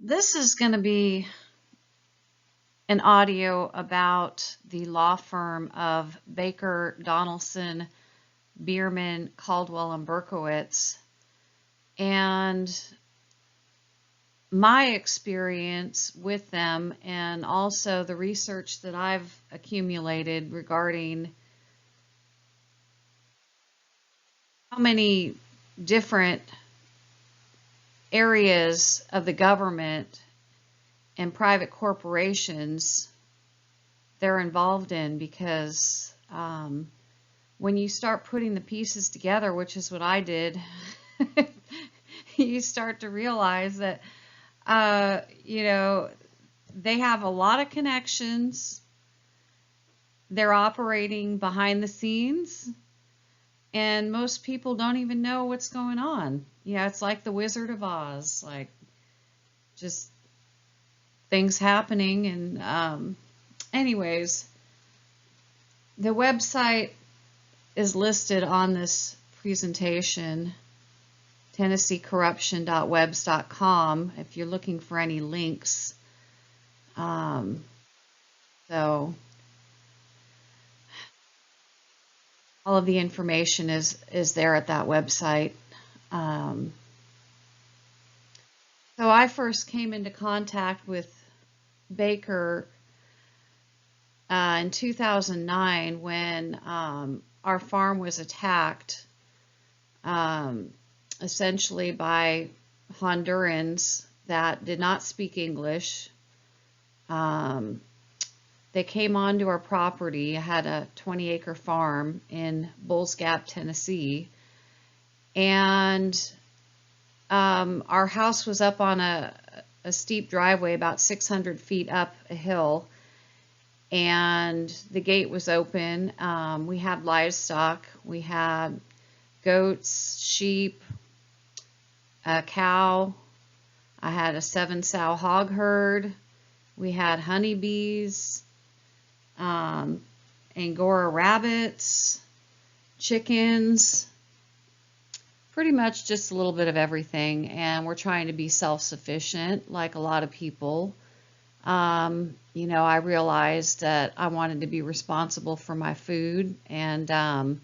This is going to be an audio about the law firm of Baker, Donaldson, Bierman, Caldwell, and Berkowitz, and my experience with them, and also the research that I've accumulated regarding how many different areas of the government and private corporations they're involved in, because when you start putting the pieces together, which is what I did, you start to realize that they have a lot of connections. They're operating behind the scenes, and most people don't even know what's going on. Yeah, it's like the Wizard of Oz, like just things happening. And anyways, the website is listed on this presentation, TennesseeCorruption.webs.com, if you're looking for any links. So all of the information is there at that website. So I first came into contact with Baker in 2009 when our farm was attacked, essentially by Hondurans that did not speak English. They came onto our property. I had a 20-acre farm in Bulls Gap, Tennessee, and our house was up on a steep driveway about 600 feet up a hill, and the gate was open. We had livestock. We had goats, sheep, a cow. I had a 7-sow hog herd. We had honeybees, Angora rabbits, chickens, pretty much just a little bit of everything. And we're trying to be self-sufficient, like a lot of people. I realized that I wanted to be responsible for my food, and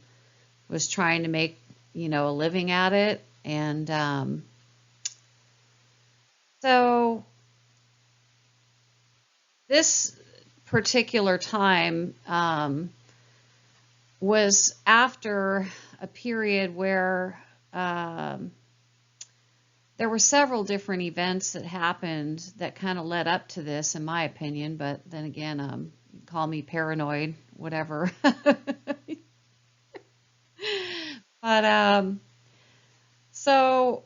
was trying to make, a living at it. And so this particular time was after a period where there were several different events that happened that kind of led up to this, in my opinion. But then again, call me paranoid, whatever. But so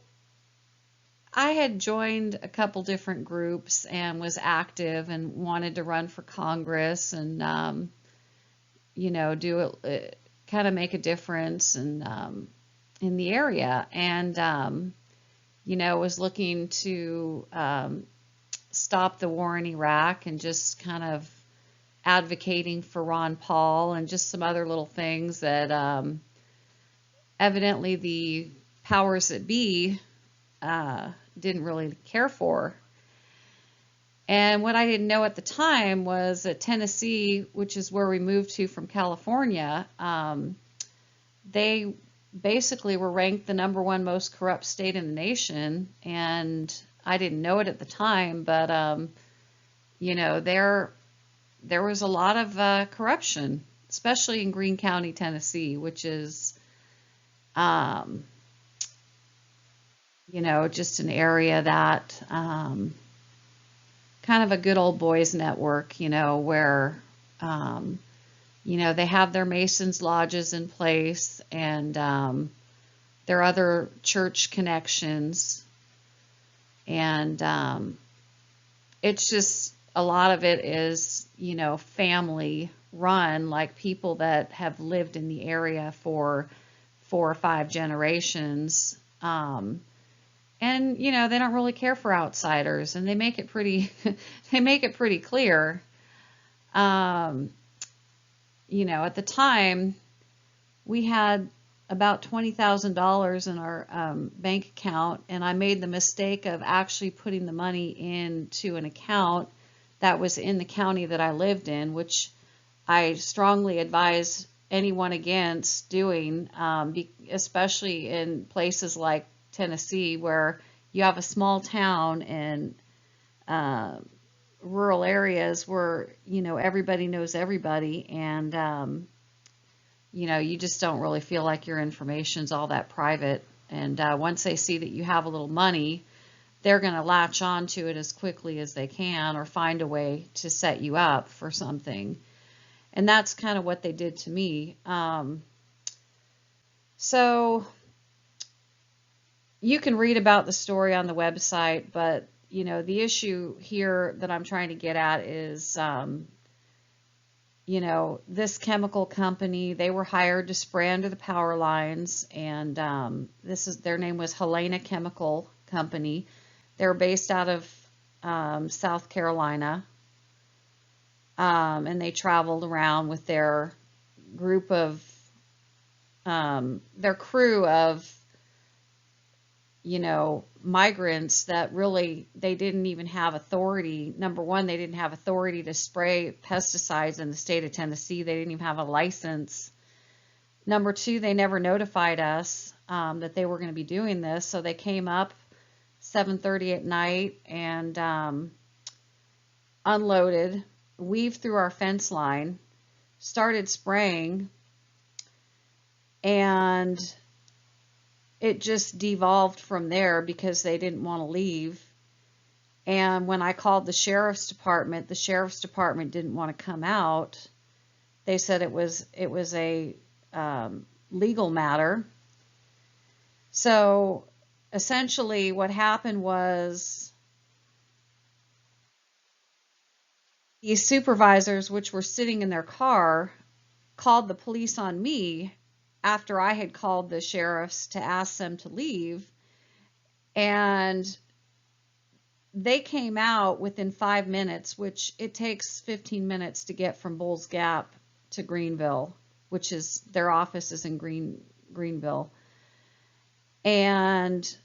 I had joined a couple different groups and was active and wanted to run for Congress and, do it, kind of make a difference and in the area. And, was looking to stop the war in Iraq and just kind of advocating for Ron Paul and just some other little things that evidently the powers that be didn't really care for. And what I didn't know at the time was that Tennessee, which is where we moved to from California, they basically were ranked the #1 most corrupt state in the nation. And I didn't know it at the time, but there was a lot of corruption, especially in Greene County, Tennessee, which is just an area that kind of a good old boys network, where they have their Masons lodges in place, and their other church connections, and it's just a lot of it is family run, like people that have lived in the area for 4 or 5 generations. And they don't really care for outsiders, and they make it pretty they make it pretty clear. At the time we had about $20,000 in our bank account, and I made the mistake of actually putting the money into an account that was in the county that I lived in, which I strongly advise anyone against doing, especially in places like Tennessee, where you have a small town and uh, rural areas where, everybody knows everybody, and you just don't really feel like your information's all that private. And once they see that you have a little money, they're going to latch on to it as quickly as they can or find a way to set you up for something. And that's kind of what they did to me. So you can read about the story on the website, but the issue here that I'm trying to get at is this chemical company, they were hired to spray under the power lines, and their name was Helena Chemical Company. They're based out of South Carolina, and they traveled around with their group of their crew of migrants that really, they didn't even have authority. Number one, they didn't have authority to spray pesticides in the state of Tennessee. They didn't even have a license. Number two, they never notified us that they were going to be doing this. So they came up 7:30 at night and unloaded, weaved through our fence line, started spraying, and it just devolved from there because they didn't want to leave. And when I called the sheriff's department didn't want to come out. They said it was a legal matter. So essentially what happened was these supervisors, which were sitting in their car, called the police on me after I had called the sheriffs to ask them to leave. And they came out within 5 minutes, which it takes 15 minutes to get from Bulls Gap to Greenville, which is their office is in Greenville. And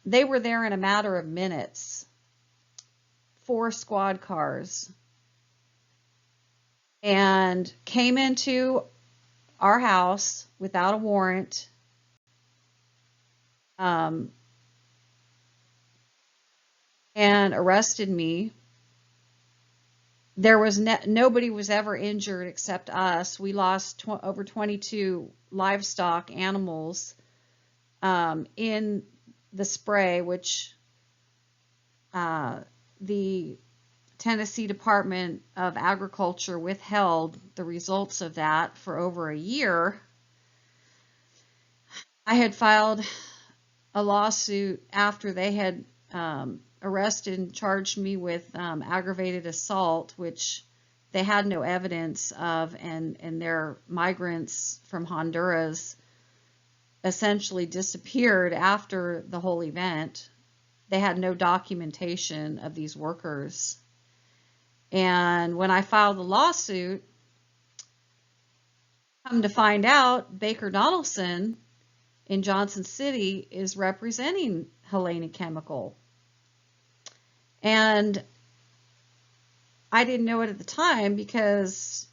they were there in a matter of minutes, 4 squad cars, and came into our house without a warrant. And arrested me. There was nobody was ever injured except us. We lost over 22 livestock animals in the spray, which the Tennessee Department of Agriculture withheld the results of that for over a year. I had filed a lawsuit after they had arrested and charged me with aggravated assault, which they had no evidence of, and their migrants from Honduras essentially disappeared after the whole event. They had no documentation of these workers. And when I filed the lawsuit, come to find out, Baker Donaldson in Johnson City is representing Helena Chemical. And I didn't know it at the time because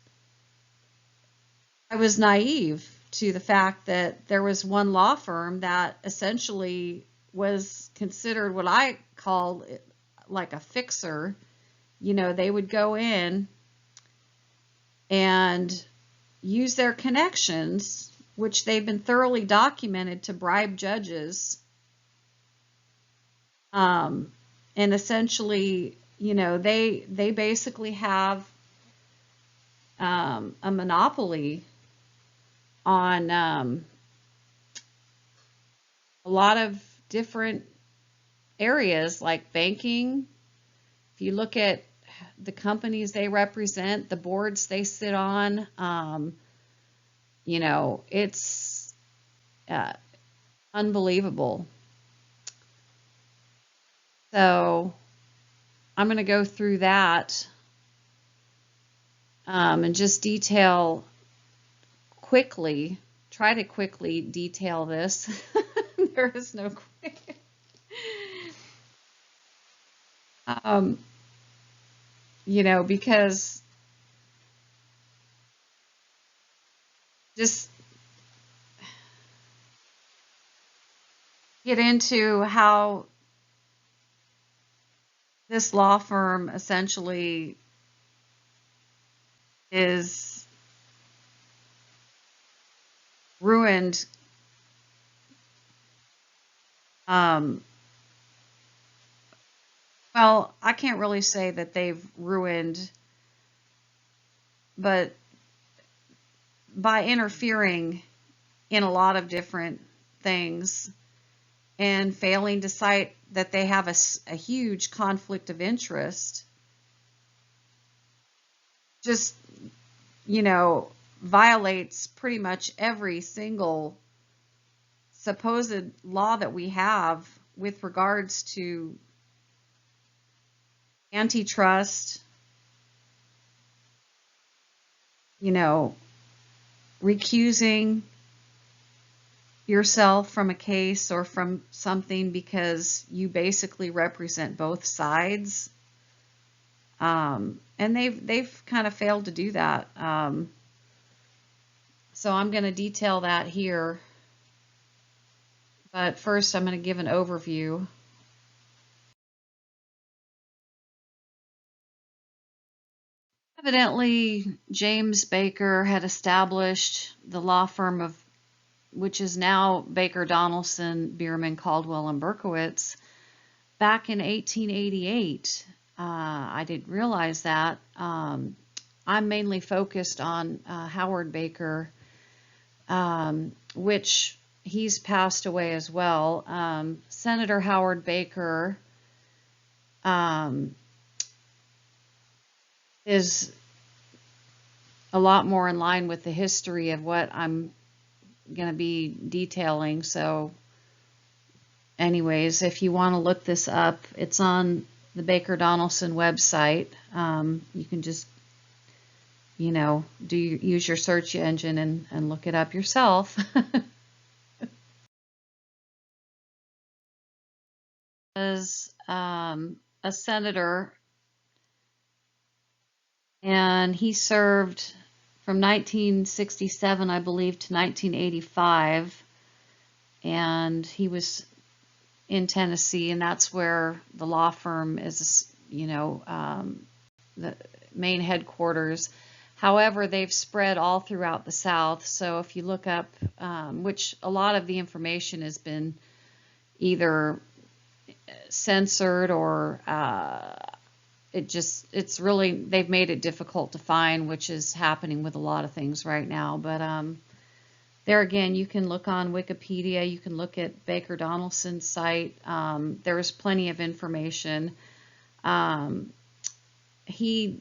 I was naive to the fact that there was one law firm that essentially was considered what I called like a fixer. They would go in and use their connections, which they've been thoroughly documented, to bribe judges. And essentially, they basically have a monopoly on a lot of different areas like banking. If you look at the companies they represent, the boards they sit on, it's unbelievable. So I'm going to go through that and just detail quickly, try to quickly detail this. There is no quick. Um, because just get into how this law firm essentially is ruined. Um, well, I can't really say that they've ruined, but by interfering in a lot of different things and failing to cite that they have a huge conflict of interest, just, violates pretty much every single supposed law that we have with regards to antitrust, recusing yourself from a case or from something because you basically represent both sides. And they've kind of failed to do that. So I'm going to detail that here. But first, I'm going to give an overview. Evidently, James Baker had established the law firm of, which is now Baker Donelson, Bierman, Caldwell, and Berkowitz, back in 1888. I didn't realize that. I'm mainly focused on Howard Baker, which he's passed away as well. Senator Howard Baker is a lot more in line with the history of what I'm going to be detailing. So anyways, if you want to look this up, it's on the Baker Donelson website. You can just, use your search engine and look it up yourself. Was a senator, and he served from 1967, I believe, to 1985, and he was in Tennessee, and that's where the law firm is, the main headquarters. However, they've spread all throughout the South, so if you look up, which a lot of the information has been either censored or it's really, they've made it difficult to find, which is happening with a lot of things right now. But there again, you can look on Wikipedia, you can look at Baker Donelson's site. There's plenty of information. He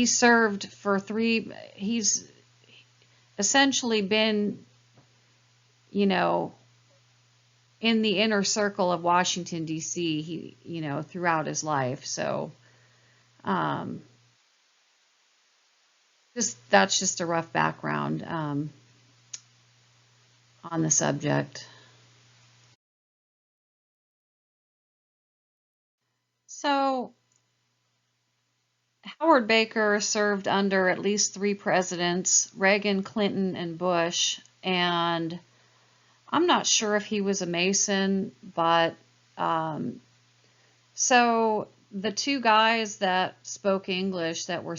served for he's essentially been, in the inner circle of Washington, D.C., throughout his life. So that's just a rough background on the subject. So Howard Baker served under at least 3 presidents, Reagan, Clinton, and Bush, and I'm not sure if he was a Mason, but so the 2 guys that spoke English that were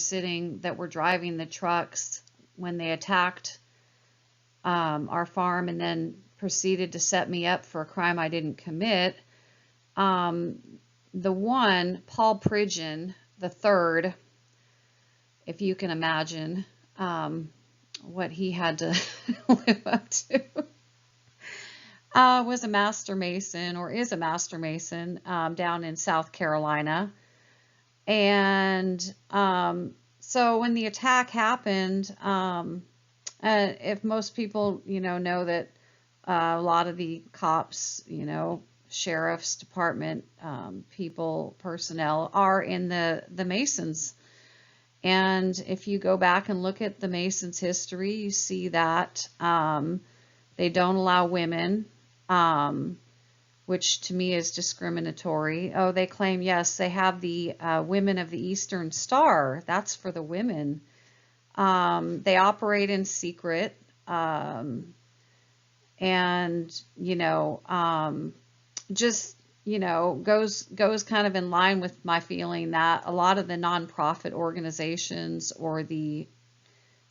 driving the trucks when they attacked our farm and then proceeded to set me up for a crime I didn't commit, the one, Paul Pridgeon, the third, if you can imagine what he had to live up to, was a master mason, or is a master mason, down in South Carolina. And so when the attack happened, if most people, know that a lot of the cops, sheriff's department personnel are in the Masons. And if you go back and look at the Masons' history, you see that they don't allow women, which to me is discriminatory. Oh, they claim, yes, they have the Women of the Eastern Star. That's for the women. They operate in secret. And, just, goes kind of in line with my feeling that a lot of the nonprofit organizations or the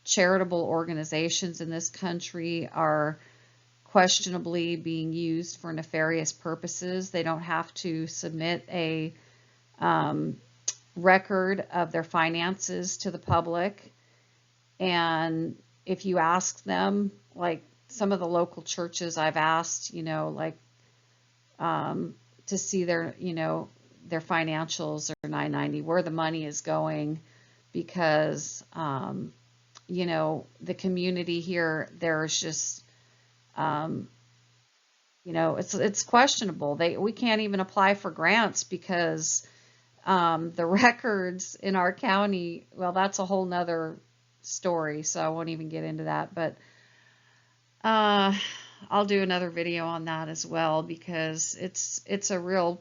charitable organizations in this country are questionably being used for nefarious purposes. They don't have to submit a record of their finances to the public. And if you ask them, like some of the local churches I've asked, to see their, their financials or 990, where the money is going, because, the community here, there's just, it's questionable. We can't even apply for grants because the records in our county, well, that's a whole nother story, so I won't even get into that. But I'll do another video on that as well, because it's a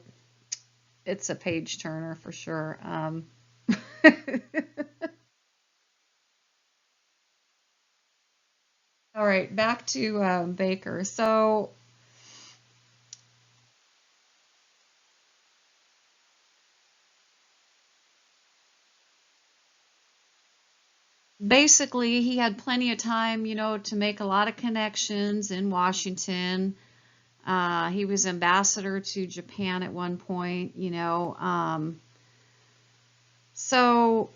page turner for sure. All right, back to Baker. So basically, he had plenty of time, to make a lot of connections in Washington. He was ambassador to Japan at one point, so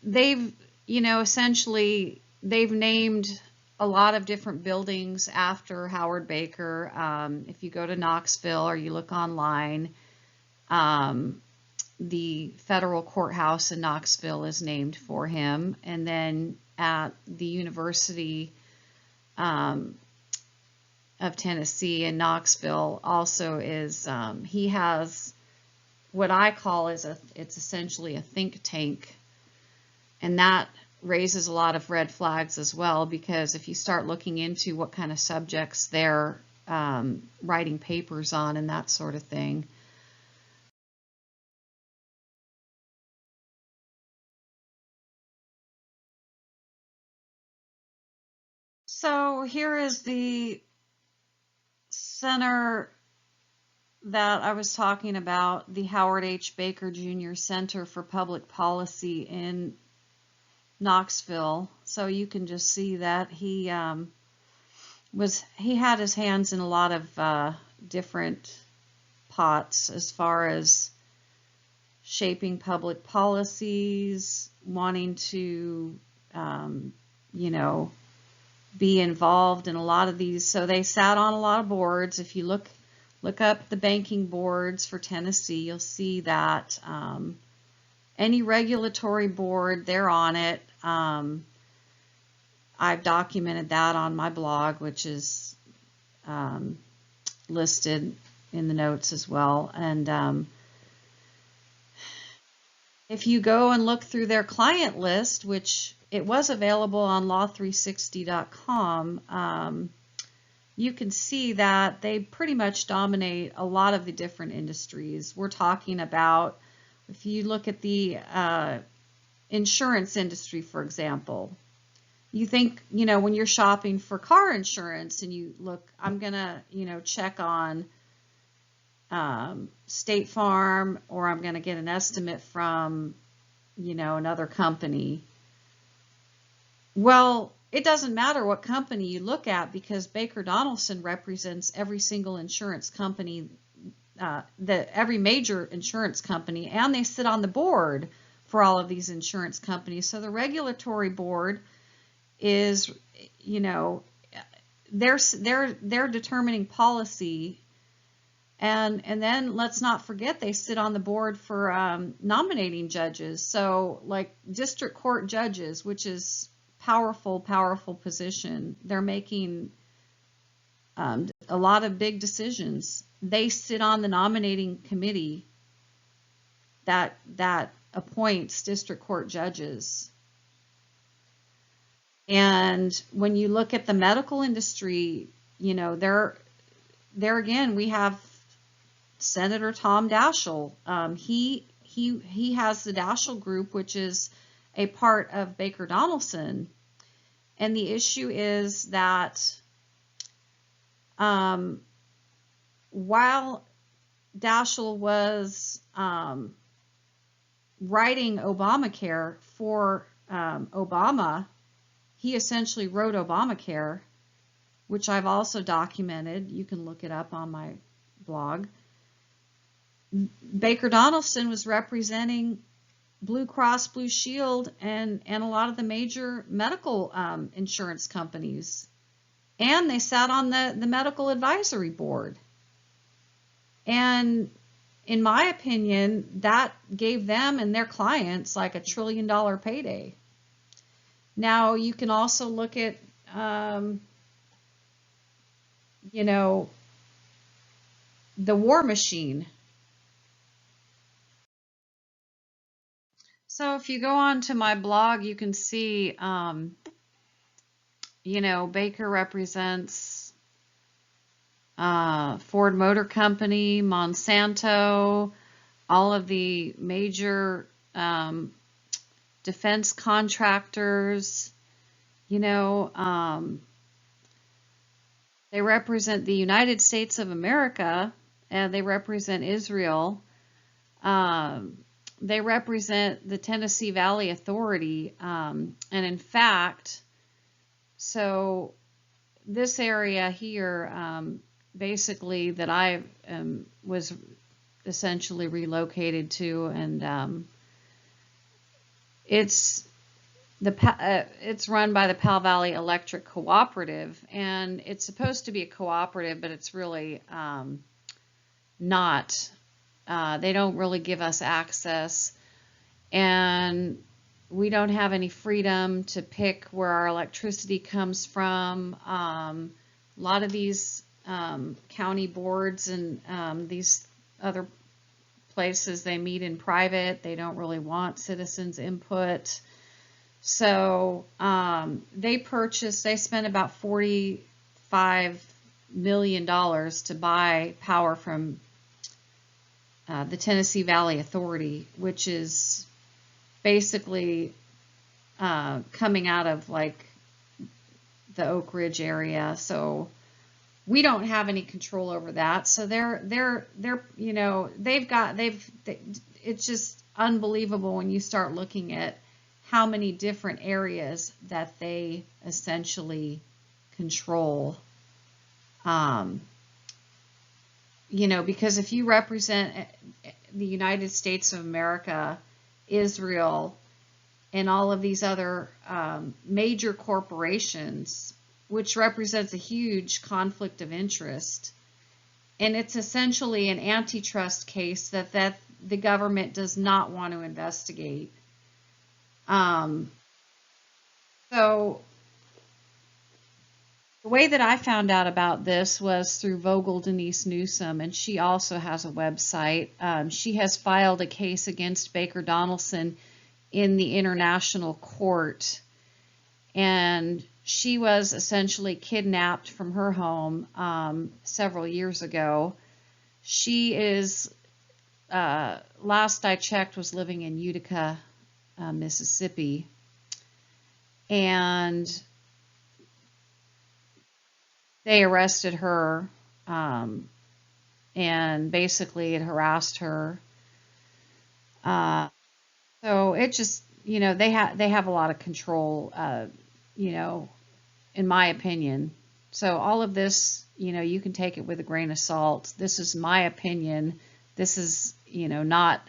they've, essentially, they've named a lot of different buildings after Howard Baker. If you go to Knoxville or you look online, the federal courthouse in Knoxville is named for him. And then at the University of Tennessee in Knoxville also is, he has what I call it's essentially a think tank. And that raises a lot of red flags as well, because if you start looking into what kind of subjects they're writing papers on and that sort of thing. So here is the center that I was talking about, the Howard H. Baker Jr. Center for Public Policy in Knoxville. So you can just see that he had his hands in a lot of different pots as far as shaping public policies, wanting to, be involved in a lot of these. So they sat on a lot of boards. If you look up the banking boards for Tennessee, you'll see that any regulatory board, they're on it. I've documented that on my blog, which is listed in the notes as well. And if you go and look through their client list, which it was available on law360.com, you can see that they pretty much dominate a lot of the different industries. We're talking about, if you look at the insurance industry, for example, you think, when you're shopping for car insurance and you look, I'm going to, check on State Farm, or I'm going to get an estimate from, another company. Well, it doesn't matter what company you look at, because Baker Donelson represents every single insurance company, every major insurance company, and they sit on the board for all of these insurance companies. So the regulatory board is, they're determining policy. And then let's not forget, they sit on the board for nominating judges. So like district court judges, which is powerful position. They're making a lot of big decisions. They sit on the nominating committee that appoints district court judges. And when you look at the medical industry, there again we have Senator Tom Daschle. He has the Daschle Group, which is a part of Baker Donelson. And the issue is that while Daschle was writing Obamacare for Obama, he essentially wrote Obamacare, which I've also documented. You can look it up on my blog. Baker Donelson was representing Blue Cross Blue Shield and a lot of the major medical insurance companies. And they sat on the medical advisory board. And in my opinion, that gave them and their clients like $1 trillion payday. Now you can also look at, the war machine. So if you go on to my blog, you can see, Baker represents Ford Motor Company, Monsanto, all of the major defense contractors. They represent the United States of America, and they represent Israel. They represent the Tennessee Valley Authority, and in fact, so this area here, basically that I was essentially relocated to, and it's run by the Powell Valley Electric Cooperative, and it's supposed to be a cooperative, but it's really not. They don't really give us access, and we don't have any freedom to pick where our electricity comes from. A lot of these county boards and these other places, they meet in private. They don't really want citizens' input. So they spent about $45 million to buy power from the Tennessee Valley Authority, which is basically coming out of like the Oak Ridge area. So we don't have any control over that. So it's just unbelievable when you start looking at how many different areas that they essentially control. Because if you represent the United States of America, Israel, and all of these other major corporations, which represents a huge conflict of interest, and it's essentially an antitrust case that the government does not want to investigate. So the way that I found out about this was through Vogel Denise Newsom, and she also has a website. She has filed a case against Baker Donelson in the international court, and she was essentially kidnapped from her home several years ago. She is, last I checked, was living in Utica, Mississippi, and they arrested her and basically it harassed her. So it just, they have a lot of control, in my opinion. So all of this, you can take it with a grain of salt. This is my opinion. This is, not,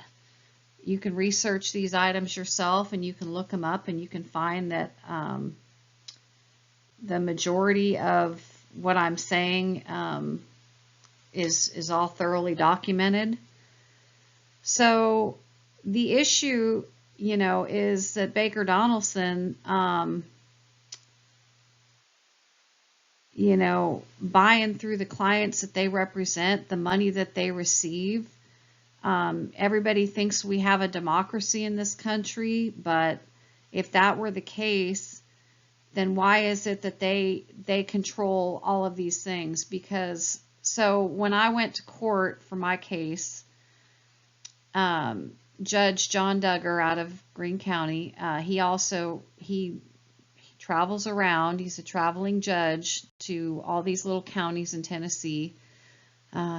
you can research these items yourself and you can look them up and you can find that the majority of what I'm saying is all thoroughly documented. So the issue, is that Baker Donelson, buying through the clients that they represent, the money that they receive, Everybody thinks we have a democracy in this country, but if that were the case, then why is it that they control all of these things? Because so when I went to court for my case, Judge John Duggar out of Greene County, he travels around. He's a traveling judge to all these little counties in Tennessee.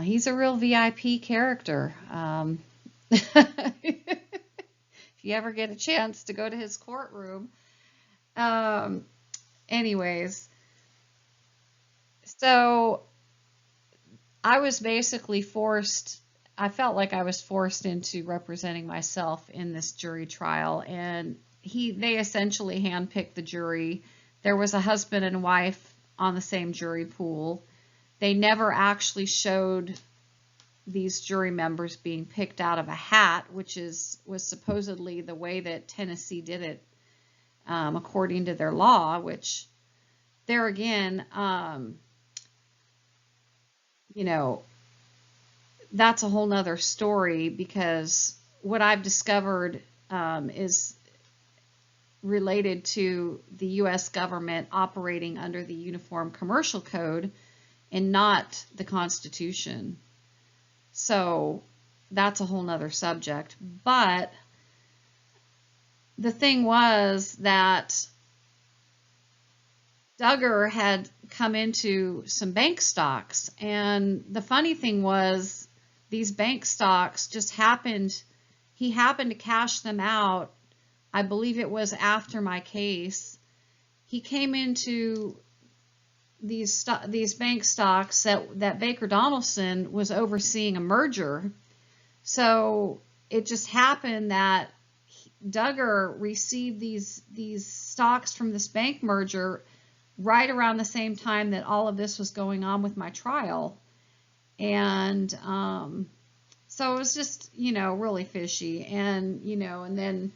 He's a real VIP character. If you ever get a chance to go to his courtroom. Anyways, so I was basically forced, I felt like I was forced into representing myself in this jury trial, and they essentially handpicked the jury. There was a husband and wife on the same jury pool. They never actually showed these jury members being picked out of a hat, which was supposedly the way that Tennessee did it, according to their law, which there again, you know, that's a whole nother story, because what I've discovered is related to the U.S. government operating under the Uniform Commercial Code and not the Constitution. So that's a whole nother subject. But the thing was that Duggar had come into some bank stocks, and the funny thing was these bank stocks just he happened to cash them out. I believe it was after my case. He came into these bank stocks that Baker Donelson was overseeing a merger. So it just happened that Duggar received these stocks from this bank merger right around the same time that all of this was going on with my trial. And so it was just, really fishy. And, and then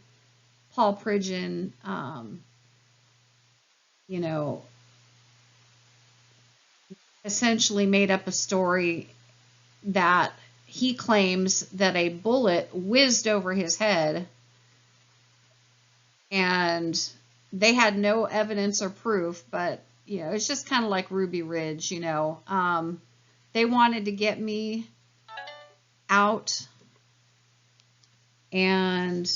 Paul Pridgeon, essentially made up a story that he claims that a bullet whizzed over his head, and they had no evidence or proof, but, it's just kind of like Ruby Ridge, they wanted to get me out, and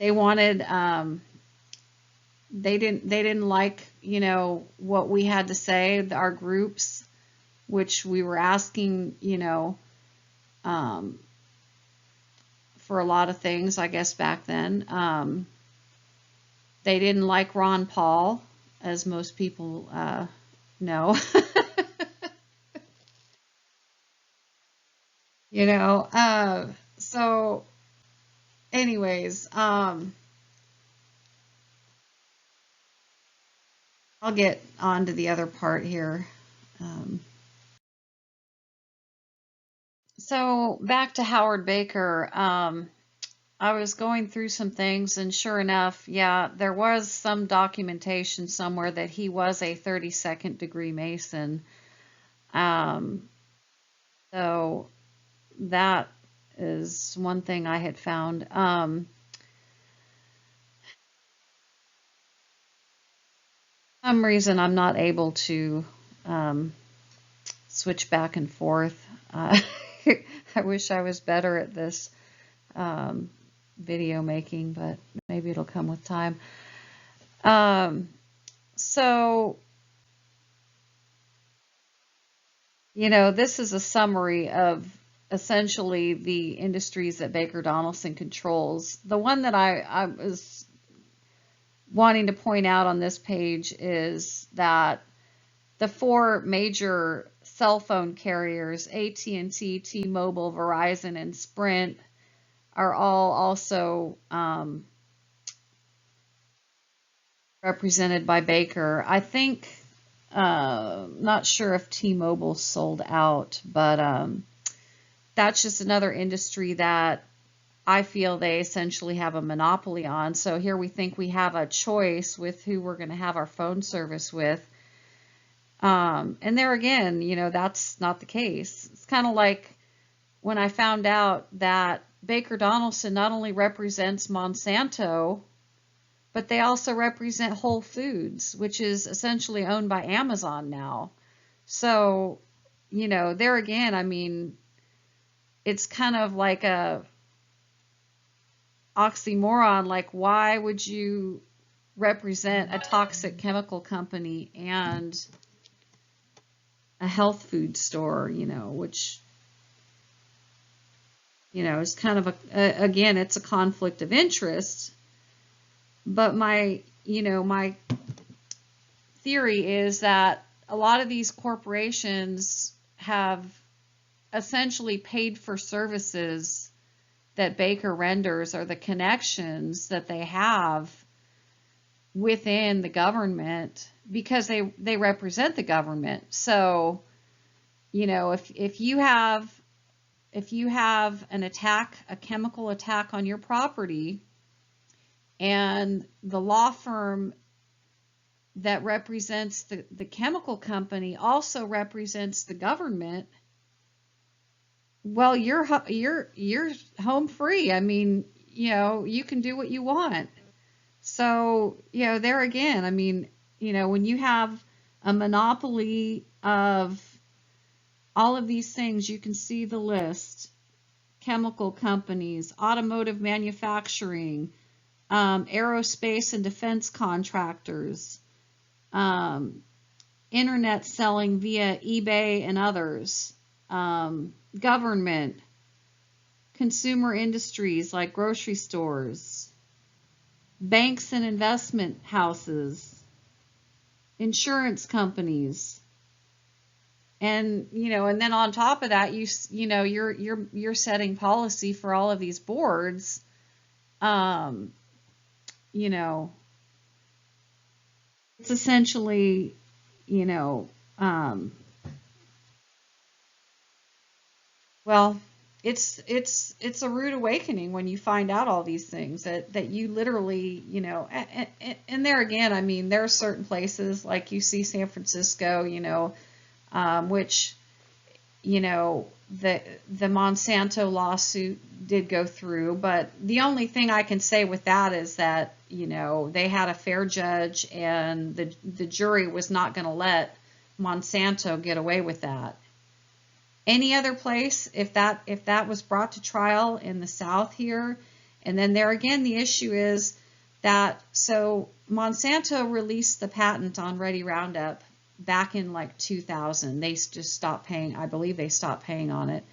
they wanted, they didn't like, what we had to say, our groups, which we were asking, for a lot of things, I guess, back then. They didn't like Ron Paul, as most people know. So anyways, I'll get on to the other part here. So back to Howard Baker, I was going through some things, and sure enough, yeah, there was some documentation somewhere that he was a 32nd degree Mason. So that is one thing I had found. For some reason, I'm not able to switch back and forth. I wish I was better at this video making, but maybe it'll come with time. So, this is a summary of essentially the industries that Baker Donelson controls. The one that I was wanting to point out on this page is that the 4 major cell phone carriers, AT&T, T-Mobile, Verizon, and Sprint, are all also represented by Baker. I think, not sure if T-Mobile sold out, but that's just another industry that I feel they essentially have a monopoly on. So here we think we have a choice with who we're going to have our phone service with. And there again, that's not the case. It's kind of like when I found out that Baker Donaldson not only represents Monsanto, but they also represent Whole Foods, which is essentially owned by Amazon now. So, there again, I mean, it's kind of like a oxymoron. Like, why would you represent a toxic chemical company and a health food store, which, is kind of again, it's a conflict of interest. But my theory is that a lot of these corporations have essentially paid for services that Baker renders, or the connections that they have within the government, because they represent the government. So, if you have an attack, a chemical attack on your property, and the law firm that represents the chemical company also represents the government, well, you're home free. I mean, you can do what you want. So, there again, I mean, when you have a monopoly of all of these things, you can see the list: chemical companies, automotive manufacturing, aerospace and defense contractors, internet selling via eBay and others, government, consumer industries like grocery stores, banks and investment houses, insurance companies, and and then on top of that, you're setting policy for all of these boards. You know, it's essentially, well, it's a rude awakening when you find out all these things that you literally, and there again, I mean, there are certain places like you see San Francisco, which, the Monsanto lawsuit did go through, but the only thing I can say with that is that, they had a fair judge, and the jury was not going to let Monsanto get away with that. Any other place, if that was brought to trial in the South here, and then there again, the issue is that, so Monsanto released the patent on Ready Roundup back in like 2000. They just stopped paying. I believe they stopped paying on it.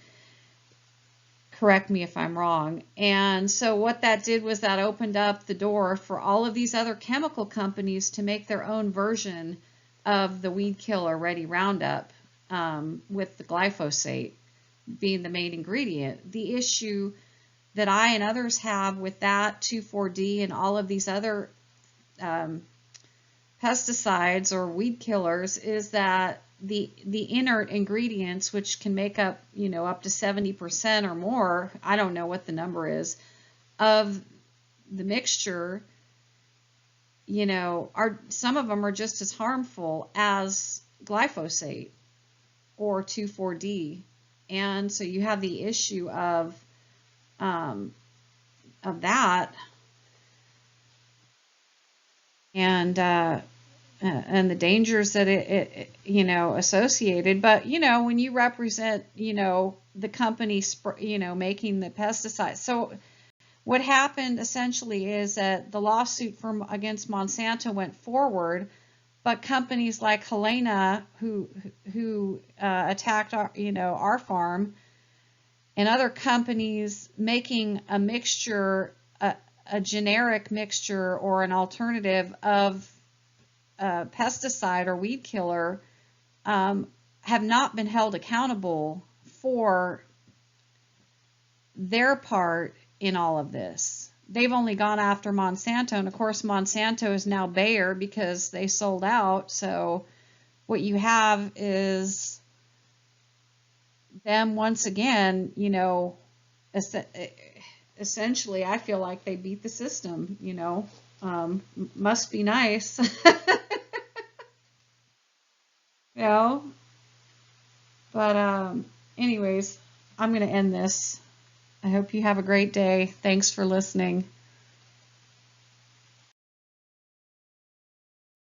Correct me if I'm wrong. And so what that did was that opened up the door for all of these other chemical companies to make their own version of the weed killer Ready Roundup, with the glyphosate being the main ingredient. The issue that I and others have with that 2,4-D and all of these other pesticides or weed killers is that the inert ingredients, which can make up, up to 70% or more, I don't know what the number is, of the mixture, are, some of them are just as harmful as glyphosate or 2,4-D. And so you have the issue of that, and the dangers that it associated. But when you represent the company making the pesticides, so what happened essentially is that the lawsuit against Monsanto went forward, but companies like Helena, who attacked our farm, and other companies making a mixture, a generic mixture or an alternative of pesticide or weed killer, have not been held accountable for their part in all of this. They've only gone after Monsanto, and of course Monsanto is now Bayer because they sold out. So what you have is them once again, essentially, I feel like they beat the system, must be nice. But anyways, I'm going to end this. I hope you have a great day. Thanks for listening.